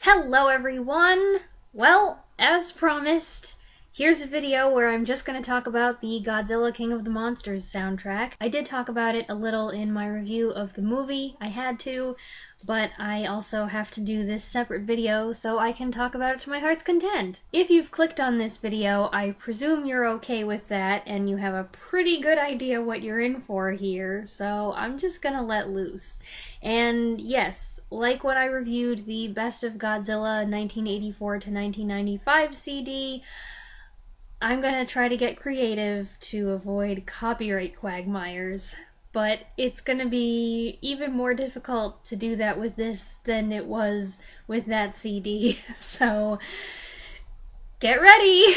Hello everyone! Well, as promised, here's a video where I'm just going to talk about the Godzilla King of the Monsters soundtrack. I did talk about it a little in my review of the movie, I had to, but I also have to do this separate video so I can talk about it to my heart's content. If you've clicked on this video, I presume you're okay with that and you have a pretty good idea what you're in for here, so I'm just gonna let loose. And yes, like when I reviewed the Best of Godzilla 1984 to 1995 CD, I'm gonna try to get creative to avoid copyright quagmires, but it's gonna be even more difficult to do that with this than it was with that CD, so get ready!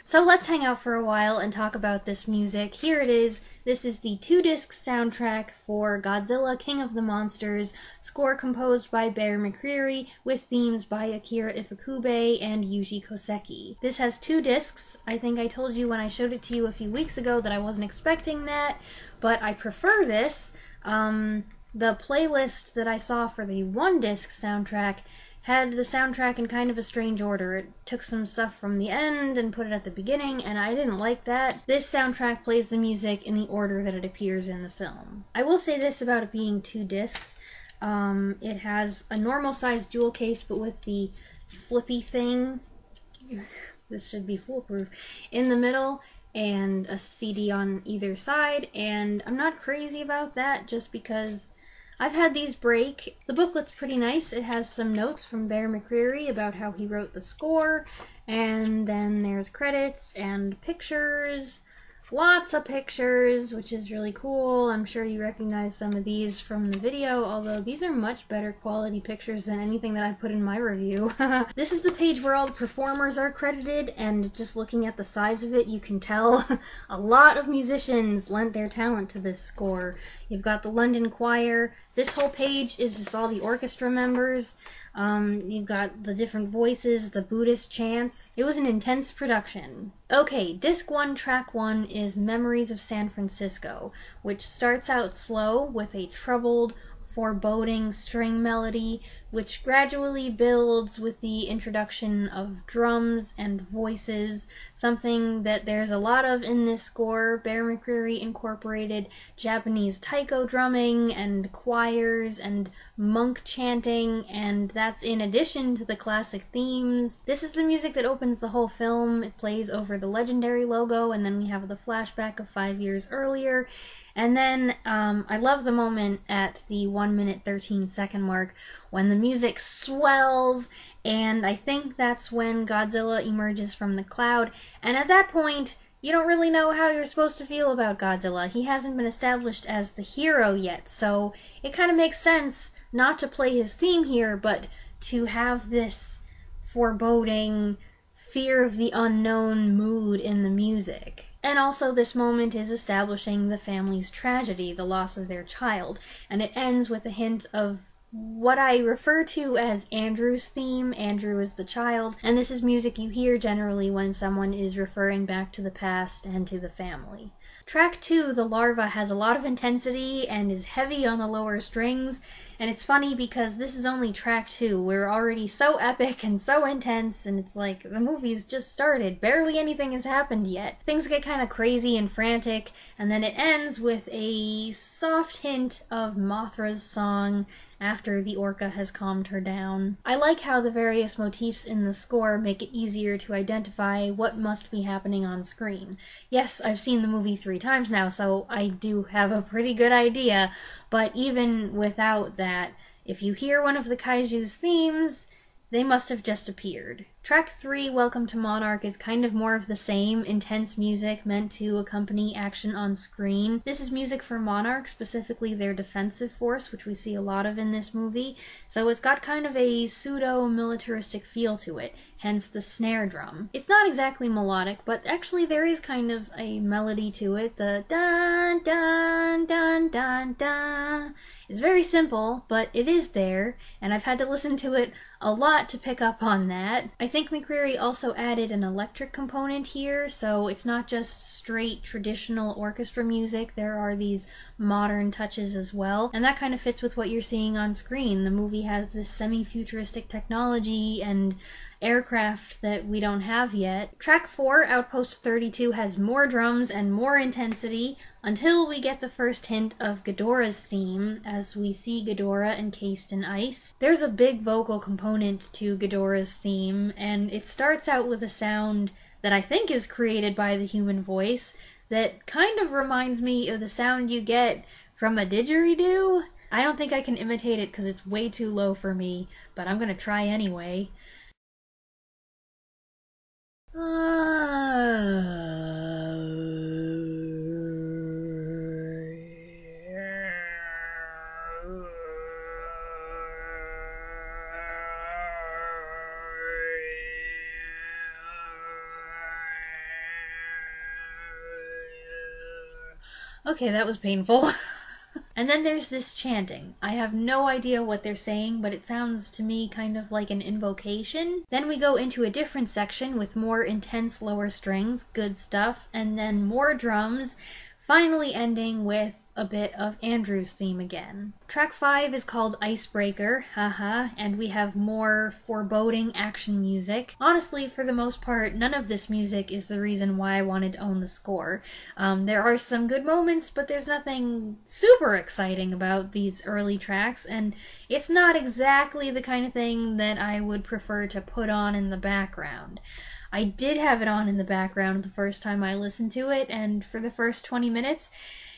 So let's hang out for a while and talk about this music. Here it is. This is the 2-disc soundtrack for Godzilla King of the Monsters, score composed by McCreary, with themes by Akira Ifukube and Yuji Koseki. This has 2 discs. I think I told you when I showed it to you a few weeks ago that I wasn't expecting that, but I prefer this. The playlist that I saw for the 1-disc soundtrack had the soundtrack in kind of a strange order. It took some stuff from the end and put it at the beginning, and I didn't like that. This soundtrack plays the music in the order that it appears in the film. I will say this about it being 2 discs. It has a normal-sized jewel case, but with the flippy thing, this should be foolproof, in the middle, and a CD on either side, and I'm not crazy about that just because I've had these break. The booklet's pretty nice. It has some notes from McCreary about how he wrote the score, and then there's credits and pictures. Lots of pictures, which is really cool. I'm sure you recognize some of these from the video, although these are much better quality pictures than anything that I put in my review. This is the page where all the performers are credited, and just looking at the size of it, you can tell a lot of musicians lent their talent to this score. You've got the London Choir. This whole page is just all the orchestra members. You've got the different voices, the Buddhist chants. It was an intense production. Okay, Disc 1, Track 1 is Memories of San Francisco, which starts out slow with a troubled, foreboding string melody, which gradually builds with the introduction of drums and voices, something that there's a lot of in this score. McCreary incorporated Japanese taiko drumming and choirs and monk chanting, and that's in addition to the classic themes. This is the music that opens the whole film. It plays over the legendary logo, and then we have the flashback of 5 years earlier. And then, I love the moment at the 1 minute 13-second mark when the music swells, and I think that's when Godzilla emerges from the cloud, and at that point, you don't really know how you're supposed to feel about Godzilla. He hasn't been established as the hero yet, so it kind of makes sense not to play his theme here, but to have this foreboding, fear of the unknown mood in the music. And also this moment is establishing the family's tragedy, the loss of their child, and it ends with a hint of what I refer to as Andrew's theme. Andrew is the child, and this is music you hear generally when someone is referring back to the past and to the family. Track 2, The Larva, has a lot of intensity and is heavy on the lower strings, and it's funny because this is only track 2. We're already so epic and so intense, and it's like, the movie's just started. Barely anything has happened yet. Things get kind of crazy and frantic, and then it ends with a soft hint of Mothra's song after the orca has calmed her down. I like how the various motifs in the score make it easier to identify what must be happening on screen. Yes, I've seen the movie 3 times now, so I do have a pretty good idea, but even without that, if you hear one of the kaiju's themes, they must have just appeared. Track 3, Welcome to Monarch, is kind of more of the same, intense music meant to accompany action on screen. This is music for Monarch, specifically their defensive force, which we see a lot of in this movie, so it's got kind of a pseudo-militaristic feel to it, hence the snare drum. It's not exactly melodic, but actually there is kind of a melody to it. The dun dun dun dun dun. It's very simple, but it is there, and I've had to listen to it a lot to pick up on that. I think McCreary also added an electric component here, so it's not just straight traditional orchestra music, there are these modern touches as well, and that kind of fits with what you're seeing on screen. The movie has this semi-futuristic technology and aircraft that we don't have yet. Track 4, Outpost 32, has more drums and more intensity until we get the first hint of Ghidorah's theme as we see Ghidorah encased in ice. There's a big vocal component to Ghidorah's theme, and it starts out with a sound that I think is created by the human voice that kind of reminds me of the sound you get from a didgeridoo. I don't think I can imitate it because it's way too low for me, but I'm gonna try anyway. Okay, that was painful. And then there's this chanting. I have no idea what they're saying, but it sounds to me kind of like an invocation. Then we go into a different section with more intense lower strings, good stuff, and then more drums, finally ending with a bit of Andrew's theme again. Track 5 is called Icebreaker, haha, and we have more foreboding action music. Honestly, for the most part, none of this music is the reason why I wanted to own the score. There are some good moments, but there's nothing super exciting about these early tracks, and it's not exactly the kind of thing that I would prefer to put on in the background. I did have it on in the background the first time I listened to it, and for the first 20 minutes,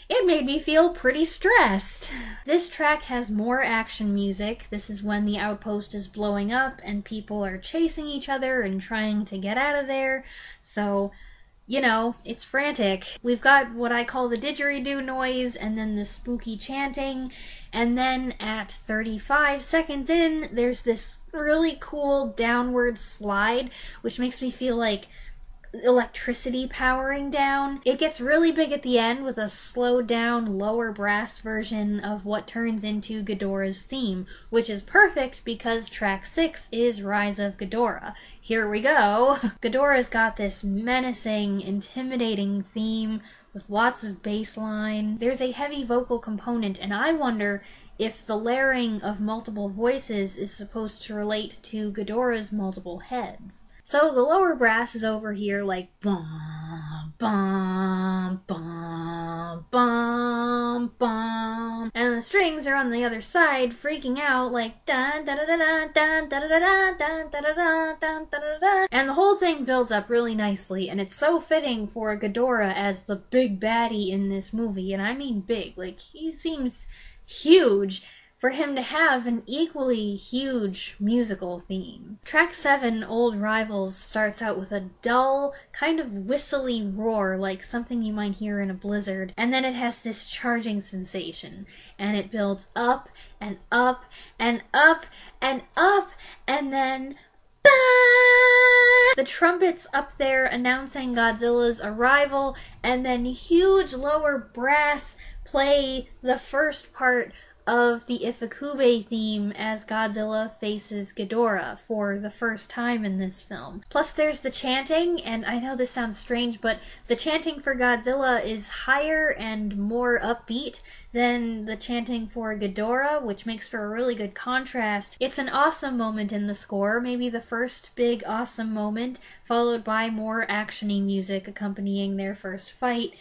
it made me feel pretty stressed. This track has more action music. This is when the outpost is blowing up and people are chasing each other and trying to get out of there, so you know, it's frantic. We've got what I call the didgeridoo noise, and then the spooky chanting, and then at 35 seconds in, there's this really cool downward slide, which makes me feel like electricity powering down. It gets really big at the end with a slowed down lower brass version of what turns into Ghidorah's theme, which is perfect because track 6 is Rise of Ghidorah. Here we go! Ghidorah's got this menacing, intimidating theme with lots of bass line. There's a heavy vocal component, and I wonder if the layering of multiple voices is supposed to relate to Ghidorah's multiple heads. So the lower brass is over here like bum, bum, bum, bum, bum, and the strings are on the other side freaking out like da da da da da da da da da da da da da da, and the whole thing builds up really nicely, and it's so fitting for Ghidorah as the big baddie in this movie, and I mean big, like he seems huge for him to have an equally huge musical theme. Track 7, Old Rivals, starts out with a dull, kind of whistly roar like something you might hear in a blizzard, and then it has this charging sensation, and it builds up and up and up and up, and then the trumpets up there announcing Godzilla's arrival, and then huge lower brass play the first part of the Ifukube theme as Godzilla faces Ghidorah for the first time in this film. Plus there's the chanting, and I know this sounds strange, but the chanting for Godzilla is higher and more upbeat than the chanting for Ghidorah, which makes for a really good contrast. It's an awesome moment in the score, maybe the first big awesome moment, followed by more action-y music accompanying their first fight,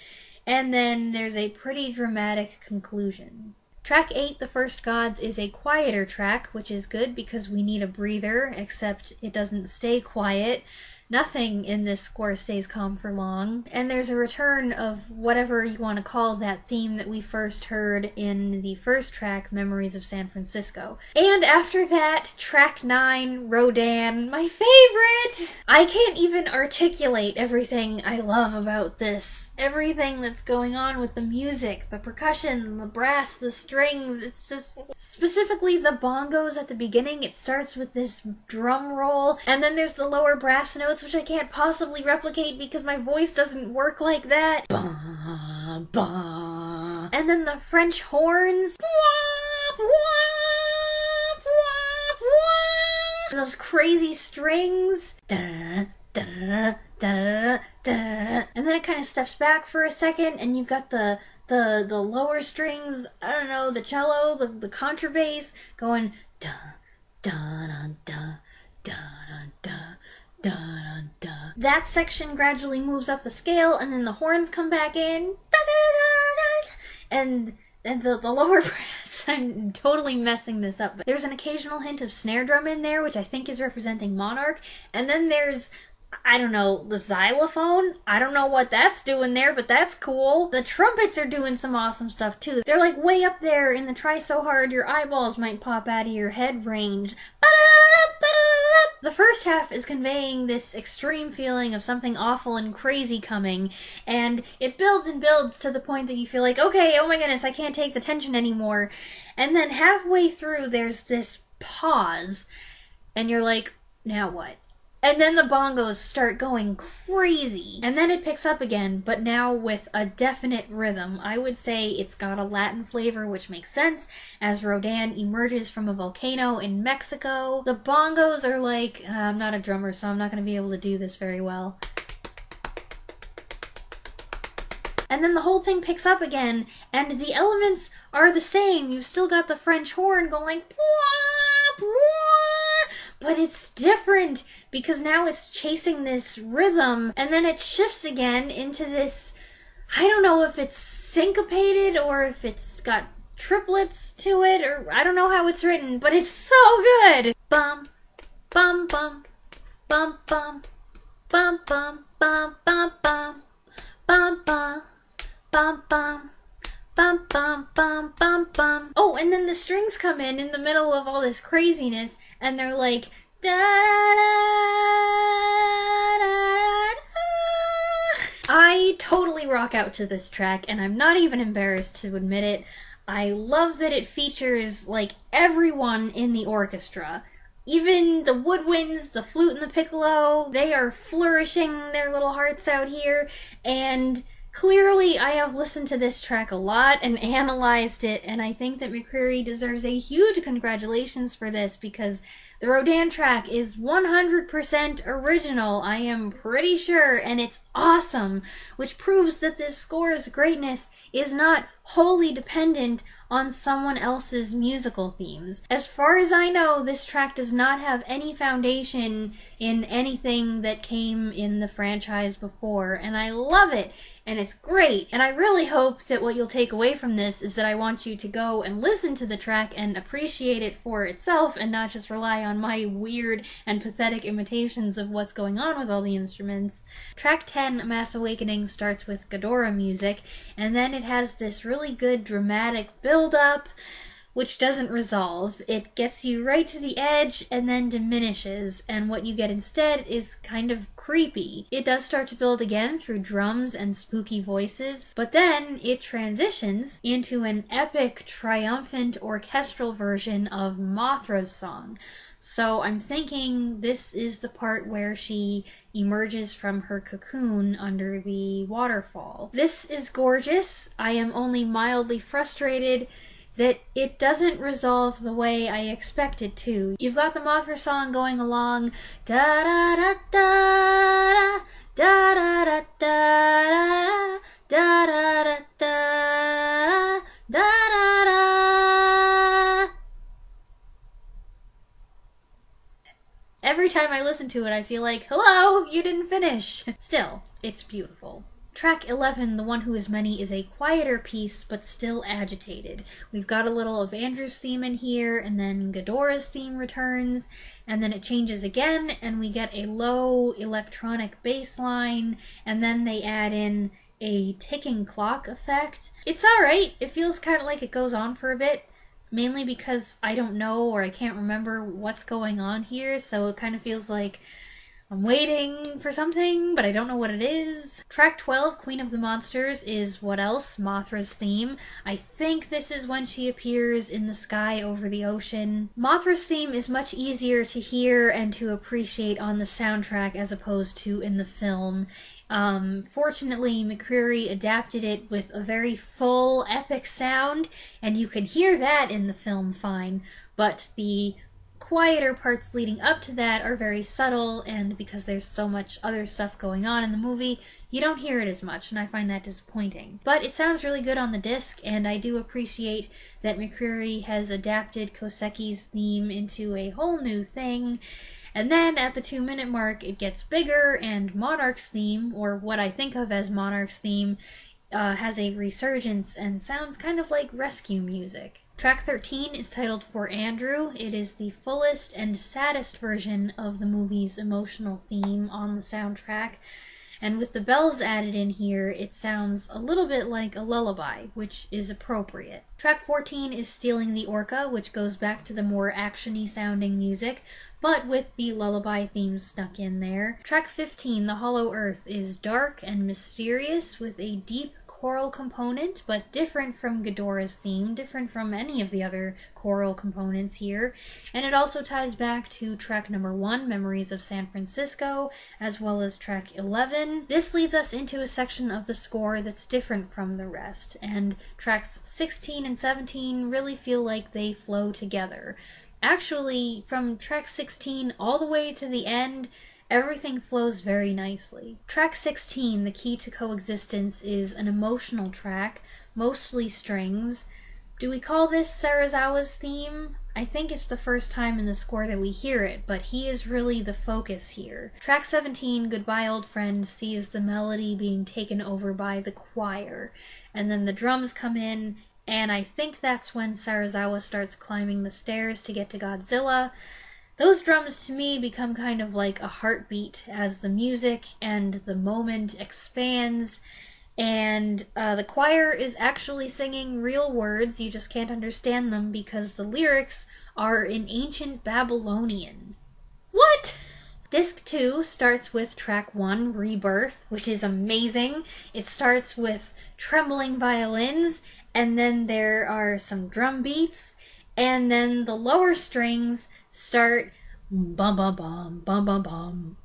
and then there's a pretty dramatic conclusion. Track 8, The First Gods, is a quieter track, which is good because we need a breather, except it doesn't stay quiet. Nothing in this score stays calm for long. And there's a return of whatever you want to call that theme that we first heard in the first track, Memories of San Francisco. And after that, track 9, Rodan, my favorite! I can't even articulate everything I love about this. Everything that's going on with the music, the percussion, the brass, the strings, it's just... Specifically the bongos at the beginning, it starts with this drum roll, and then there's the lower brass notes, which I can't possibly replicate because my voice doesn't work like that. Bah, bah. And then the French horns. Wah, wah, wah, wah. those crazy strings. Da, da, da, da. And then it kind of steps back for a second, and you've got the lower strings, I don't know, the cello, the contrabass going da da da da da da da da. That section gradually moves up the scale, and then the horns come back in, da, da, da, da, and the lower brass. I'm totally messing this up, but there's an occasional hint of snare drum in there, which I think is representing Monarch, and then there's, I don't know, the xylophone? I don't know what that's doing there, but that's cool. The trumpets are doing some awesome stuff too. They're like way up there in the try so hard your eyeballs might pop out of your head range. The first half is conveying this extreme feeling of something awful and crazy coming, and it builds and builds to the point that you feel like, okay, oh my goodness, I can't take the tension anymore. And then halfway through there's this pause, and you're like, now what? And then the bongos start going crazy. And then it picks up again, but now with a definite rhythm. I would say it's got a Latin flavor, which makes sense, as Rodan emerges from a volcano in Mexico. The bongos are like, I'm not a drummer, so I'm not going to be able to do this very well. And then the whole thing picks up again, and the elements are the same. You've still got the French horn going, but it's different because now it's chasing this rhythm, and then it shifts again into this, I don't know if it's syncopated or if it's got triplets to it, or I don't know how it's written, but it's so good! Bum, bum, bum, bum, bum, bum, bum, bum, bum, bum, bum, bum, bum, bum. Bum, bum, bum, bum, bum. Oh, and then the strings come in the middle of all this craziness, and they're like, da da da da. I totally rock out to this track, and I'm not even embarrassed to admit it. I love that it features, like, everyone in the orchestra. Even the woodwinds, the flute and the piccolo, they are flourishing their little hearts out here, and clearly, I have listened to this track a lot and analyzed it, and I think that McCreary deserves a huge congratulations for this, because the Rodan track is 100% original, I am pretty sure, and it's awesome, which proves that this score's greatness is not wholly dependent on someone else's musical themes. As far as I know, this track does not have any foundation in anything that came in the franchise before, and I love it, and it's great. And I really hope that what you'll take away from this is that I want you to go and listen to the track and appreciate it for itself, and not just rely on my weird and pathetic imitations of what's going on with all the instruments. Track 10, Mass Awakening, starts with Ghidorah music, and then it has this really good dramatic build-up, which doesn't resolve. It gets you right to the edge and then diminishes, and what you get instead is kind of creepy. It does start to build again through drums and spooky voices, but then it transitions into an epic, triumphant orchestral version of Mothra's song. So I'm thinking this is the part where she emerges from her cocoon under the waterfall. This is gorgeous. I am only mildly frustrated that it doesn't resolve the way I expect it to. You've got the Mothra song going along, da da da da da da da da da da da da da da. Every time I listen to it, I feel like, hello, you didn't finish. Still, it's beautiful. Track 11, The One Who Is Many, is a quieter piece, but still agitated. We've got a little of Andrew's theme in here, and then Ghidorah's theme returns, and then it changes again, and we get a low electronic bass line, and then they add in a ticking clock effect. It's alright, it feels kind of like it goes on for a bit, mainly because I don't know or I can't remember what's going on here, so it kind of feels like I'm waiting for something, but I don't know what it is. Track 12, Queen of the Monsters, is what else? Mothra's theme. I think this is when she appears in the sky over the ocean. Mothra's theme is much easier to hear and to appreciate on the soundtrack as opposed to in the film. Fortunately, McCreary adapted it with a very full, epic sound, and you can hear that in the film fine, but the quieter parts leading up to that are very subtle, and because there's so much other stuff going on in the movie, you don't hear it as much, and I find that disappointing. But it sounds really good on the disc, and I do appreciate that McCreary has adapted Koseki's theme into a whole new thing. And then at the 2-minute mark, it gets bigger, and Monarch's theme, or what I think of as Monarch's theme, has a resurgence and sounds kind of like rescue music. Track 13 is titled For Andrew. It is the fullest and saddest version of the movie's emotional theme on the soundtrack. And with the bells added in here, it sounds a little bit like a lullaby, which is appropriate. Track 14 is Stealing the Orca, which goes back to the more action-y sounding music, but with the lullaby theme snuck in there. Track 15, The Hollow Earth, is dark and mysterious with a deep choral component, but different from Ghidorah's theme, different from any of the other choral components here. And it also ties back to track number 1, Memories of San Francisco, as well as track 11. This leads us into a section of the score that's different from the rest, and tracks 16 and 17 really feel like they flow together. Actually, from track 16 all the way to the end, everything flows very nicely. Track 16, The Key to Coexistence, is an emotional track, mostly strings. Do we call this Serizawa's theme? I think it's the first time in the score that we hear it, but he is really the focus here. Track 17, Goodbye Old Friend, sees the melody being taken over by the choir, and then the drums come in, and I think that's when Serizawa starts climbing the stairs to get to Godzilla. Those drums to me become kind of like a heartbeat as the music and the moment expands, and the choir is actually singing real words, you just can't understand them because the lyrics are in ancient Babylonian. What? Disc 2 starts with track 1, Rebirth, which is amazing. It starts with trembling violins, and then there are some drum beats, and then the lower strings start bum bum bum bum bum bum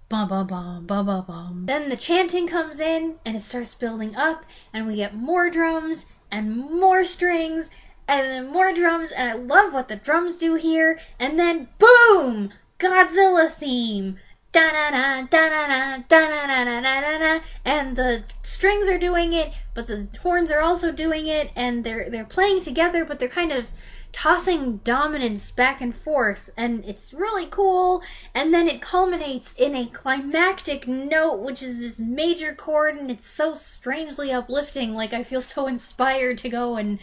bum bum bum bum bum bum. Then the chanting comes in and it starts building up, and we get more drums and more strings and then more drums, and I love what the drums do here. And then boom, Godzilla theme. Da-na-na, da-na-na, da-na-na-na-na-na-na, and the strings are doing it, but the horns are also doing it, and they're playing together, but they're kind of tossing dominance back and forth, and it's really cool. And then it culminates in a climactic note, which is this major chord, and it's so strangely uplifting. Like, I feel so inspired to go and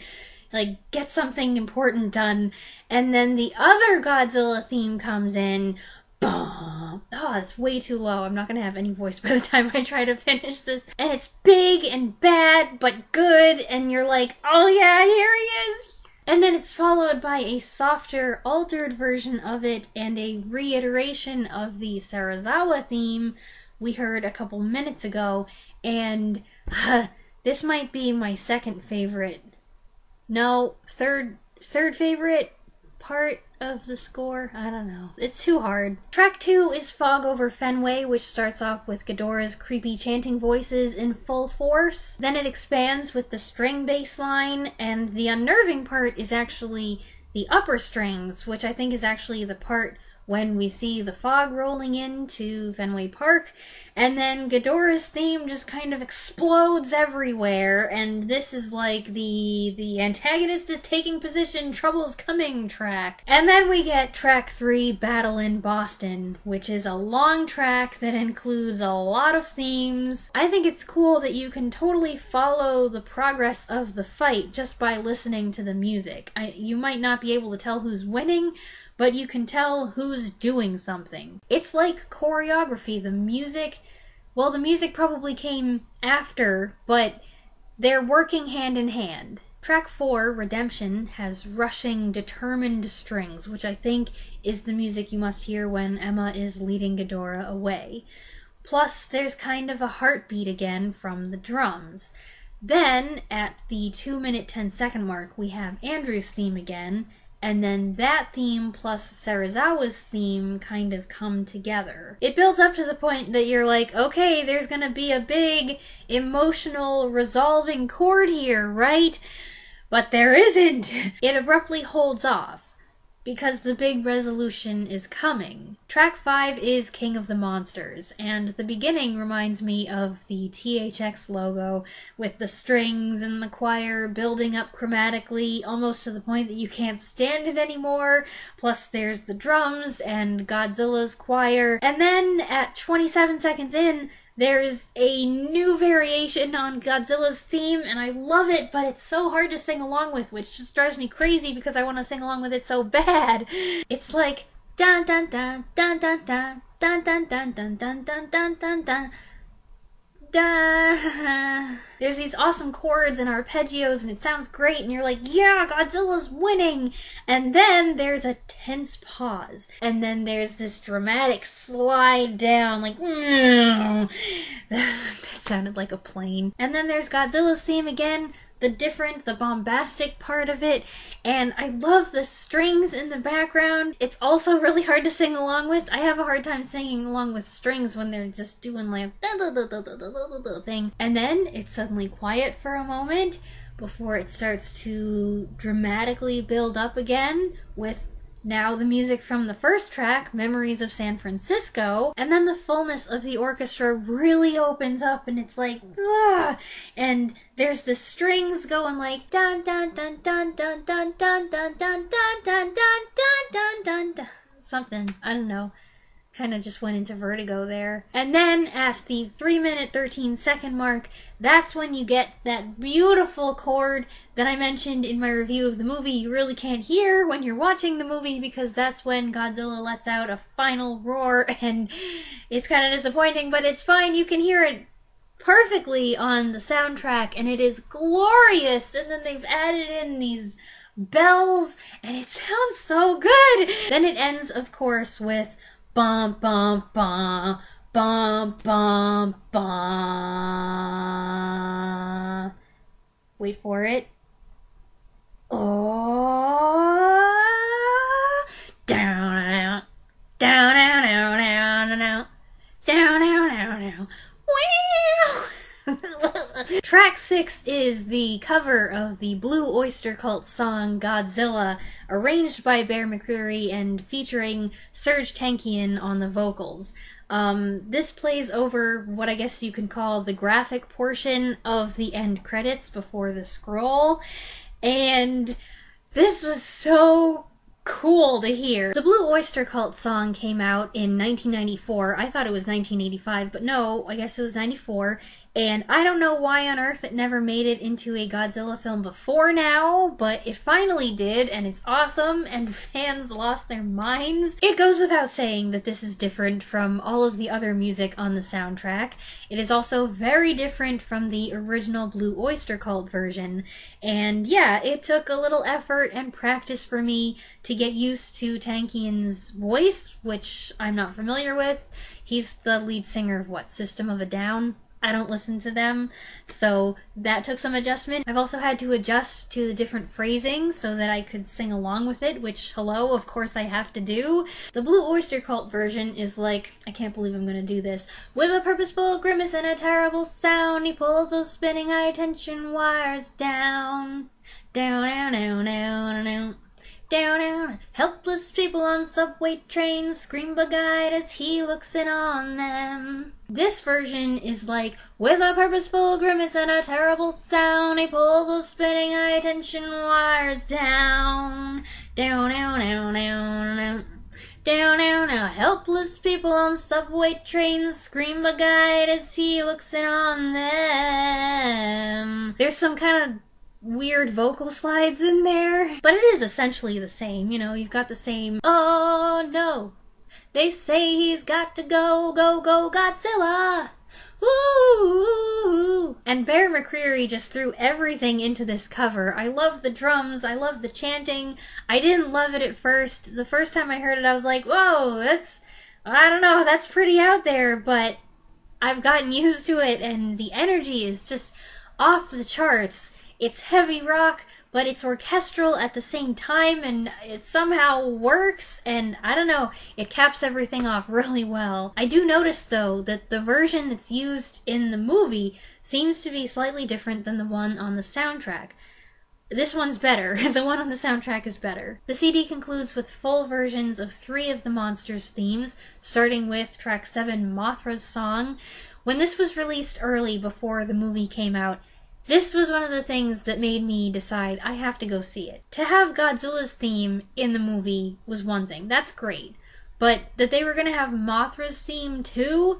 like get something important done. And then the other Godzilla theme comes in. Oh, it's way too low. I'm not gonna have any voice by the time I try to finish this. And it's big and bad, but good, and you're like, oh yeah, here he is! And then it's followed by a softer, altered version of it, and a reiteration of the Serizawa theme we heard a couple minutes ago, and this might be my second favorite. No, third favorite part of the score? I don't know. It's too hard. Track 2 is Fog Over Fenway, which starts off with Ghidorah's creepy chanting voices in full force. Then it expands with the string bass line, and the unnerving part is actually the upper strings, which I think is actually the part when we see the fog rolling into Fenway Park, and then Ghidorah's theme just kind of explodes everywhere, and this is like the antagonist is taking position, trouble's coming track. And then we get track 3, Battle in Boston, which is a long track that includes a lot of themes. I think it's cool that you can totally follow the progress of the fight just by listening to the music. You might not be able to tell who's winning, but you can tell who's doing something. It's like choreography. The music probably came after, but they're working hand in hand. Track 4, Redemption, has rushing, determined strings, which I think is the music you must hear when Emma is leading Ghidorah away. Plus, there's kind of a heartbeat again from the drums. Then, at the 2-minute 10-second mark, we have Andrew's theme again, and then that theme plus Serizawa's theme kind of come together. It builds up to the point that you're like, okay, there's gonna be a big emotional resolving chord here, right? But there isn't! It abruptly holds off. because the big resolution is coming. Track 5 is King of the Monsters, and the beginning reminds me of the THX logo, with the strings and the choir building up chromatically, almost to the point that you can't stand it anymore, plus there's the drums and Godzilla's choir, and then at 27 seconds in, there's a new variation on Godzilla's theme, and I love it, but it's so hard to sing along with, which just drives me crazy because I want to sing along with it so bad. It's like dun dun dun dun dun dun dun dun dun dun dun dun dun dun dun. There's these awesome chords and arpeggios, and it sounds great, and you're like, yeah, Godzilla's winning! And then there's a tense pause, and then there's this dramatic slide down, like, that sounded like a plane. And then there's Godzilla's theme again, the bombastic part of it, and I love the strings in the background. It's also really hard to sing along with. I have a hard time singing along with strings when they're just doing like thing. And then it's suddenly quiet for a moment before it starts to dramatically build up again with now the music from the first track, Memories of San Francisco, and then the fullness of the orchestra really opens up and it's like, ah! And there's the strings going like dun dun dun dun dun dun dun dun dun dun dun dun dun dun dun, something, I don't know. Kind of just went into vertigo there. And then at the 3-minute 13-second mark, that's when you get that beautiful chord that I mentioned in my review of the movie you really can't hear when you're watching the movie, because that's when Godzilla lets out a final roar, and it's kind of disappointing, but it's fine, you can hear it perfectly on the soundtrack, and it is glorious, and then they've added in these bells, and it sounds so good! Then it ends, of course, with bum bum bum bum bum bum. Wait for it. Oh, down down down down down down down down down down. Track 6 is the cover of the Blue Oyster Cult song Godzilla, arranged by Bear McCreary and featuring Serj Tankian on the vocals. This plays over what I guess you can call the graphic portion of the end credits before the scroll, and this was so cool to hear. The Blue Oyster Cult song came out in 1994. I thought it was 1985, but no, I guess it was 94. And I don't know why on earth it never made it into a Godzilla film before now, but it finally did, and it's awesome, and fans lost their minds. It goes without saying that this is different from all of the other music on the soundtrack. It is also very different from the original Blue Oyster Cult version, and yeah, it took a little effort and practice for me to get used to Tankian's voice, which I'm not familiar with. He's the lead singer of, what, System of a Down? I don't listen to them, so that took some adjustment. I've also had to adjust to the different phrasing so that I could sing along with it, which, hello, of course I have to do. The Blue Oyster Cult version is like, I can't believe I'm gonna do this. With a purposeful grimace and a terrible sound, he pulls those spinning high-tension wires down. Down, down, down, down, down. Down, down, helpless people on subway trains scream bug-eyed as he looks in on them. This version is like, with a purposeful grimace and a terrible sound, he pulls those spinning high-tension wires down. Down, down, down, down, down. Down, down, down, helpless people on subway trains scream bug-eyed as he looks in on them. There's some kind of weird vocal slides in there, but it is essentially the same, you know, you've got the same, oh no, they say he's got to go, go, go, Godzilla, ooh, and Bear McCreary just threw everything into this cover. I love the drums, I love the chanting. I didn't love it at first. The first time I heard it I was like, whoa, I don't know, that's pretty out there, but I've gotten used to it, and the energy is just off the charts. It's heavy rock, but it's orchestral at the same time, and it somehow works, and I don't know, it caps everything off really well. I do notice, though, that the version that's used in the movie seems to be slightly different than the one on the soundtrack. this one's better. The one on the soundtrack is better. The CD concludes with full versions of 3 of the Monsters themes, starting with track 7, Mothra's Song. When this was released early before the movie came out, this was one of the things that made me decide I have to go see it. To have Godzilla's theme in the movie was one thing. That's great. But that they were going to have Mothra's theme too?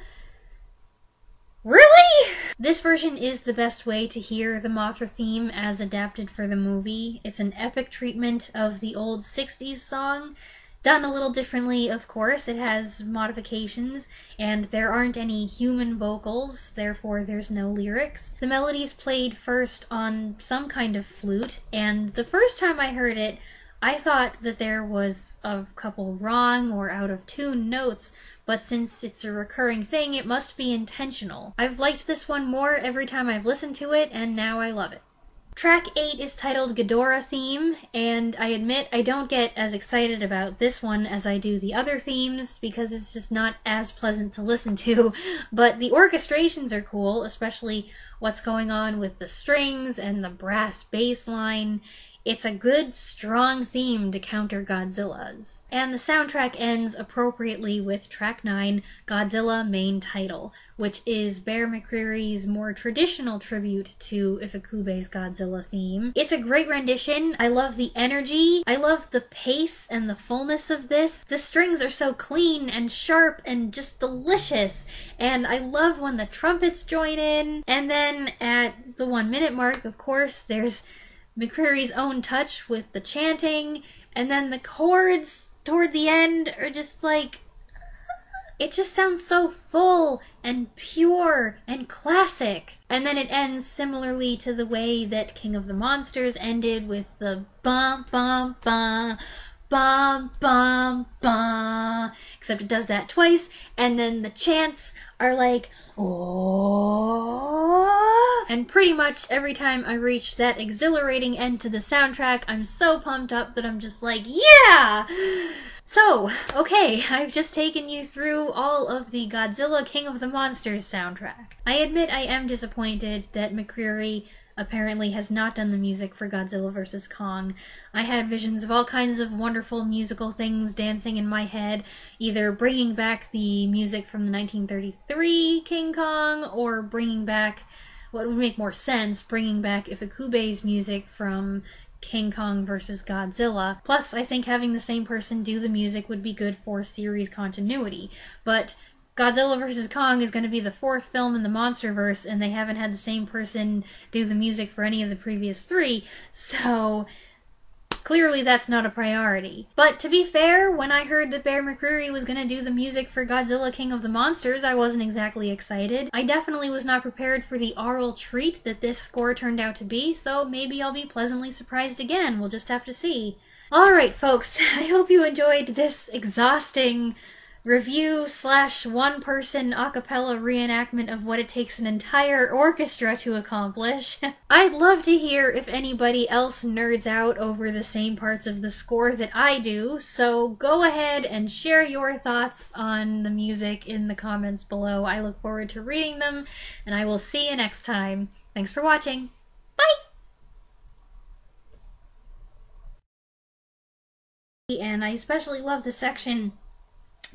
Really? This version is the best way to hear the Mothra theme as adapted for the movie. It's an epic treatment of the old 60s song, done a little differently, of course. It has modifications, and there aren't any human vocals, therefore there's no lyrics. The melody's played first on some kind of flute, and the first time I heard it, I thought that there was a couple wrong or out of tune notes, but since it's a recurring thing, it must be intentional. I've liked this one more every time I've listened to it, and now I love it. Track 8 is titled Ghidorah Theme, and I admit I don't get as excited about this one as I do the other themes, because it's just not as pleasant to listen to, but the orchestrations are cool, especially what's going on with the strings and the brass bass line. It's a good, strong theme to counter Godzilla's. And the soundtrack ends appropriately with track 9, Godzilla Main Title, which is Bear McCreary's more traditional tribute to Ifukube's Godzilla theme. It's a great rendition. I love the energy. I love the pace and the fullness of this. The strings are so clean and sharp and just delicious. And I love when the trumpets join in. And then at the 1 minute mark, of course, there's McCreary's own touch with the chanting, and then the chords toward the end are just like, it just sounds so full and pure and classic. And then it ends similarly to the way that King of the Monsters ended, with the bum bum bum bum bum bum, except it does that twice, and then the chants are like, oh. And pretty much every time I reach that exhilarating end to the soundtrack, I'm so pumped up that I'm just like, yeah! So, okay, I've just taken you through all of the Godzilla King of the Monsters soundtrack. I admit I am disappointed that McCreary apparently has not done the music for Godzilla vs. Kong. I had visions of all kinds of wonderful musical things dancing in my head, either bringing back the music from the 1933 King Kong, or bringing back, what would make more sense, bringing back Ifukube's music from King Kong vs. Godzilla. Plus, I think having the same person do the music would be good for series continuity. But Godzilla vs. Kong is going to be the 4th film in the Monsterverse, and they haven't had the same person do the music for any of the previous 3, so clearly that's not a priority. But to be fair, when I heard that Bear McCreary was going to do the music for Godzilla King of the Monsters, I wasn't exactly excited. I definitely was not prepared for the aural treat that this score turned out to be, so maybe I'll be pleasantly surprised again. We'll just have to see. Alright folks, I hope you enjoyed this exhausting review / one-person a cappella reenactment of what it takes an entire orchestra to accomplish. I'd love to hear if anybody else nerds out over the same parts of the score that I do, so go ahead and share your thoughts on the music in the comments below. I look forward to reading them, and I will see you next time. Thanks for watching. Bye! And I especially love the section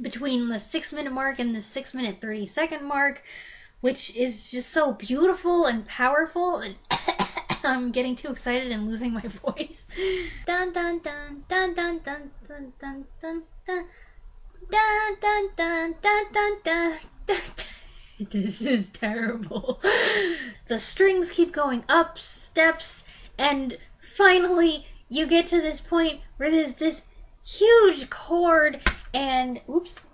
between the 6-minute mark and the 6-minute 30-second mark, which is just so beautiful and powerful, and I'm getting too excited and losing my voice. Dun dun dun dun dun dun dun dun dun dun dun dun dun dun dun dun. This is terrible. The strings keep going up steps, and finally you get to this point where there's this huge chord, and oops,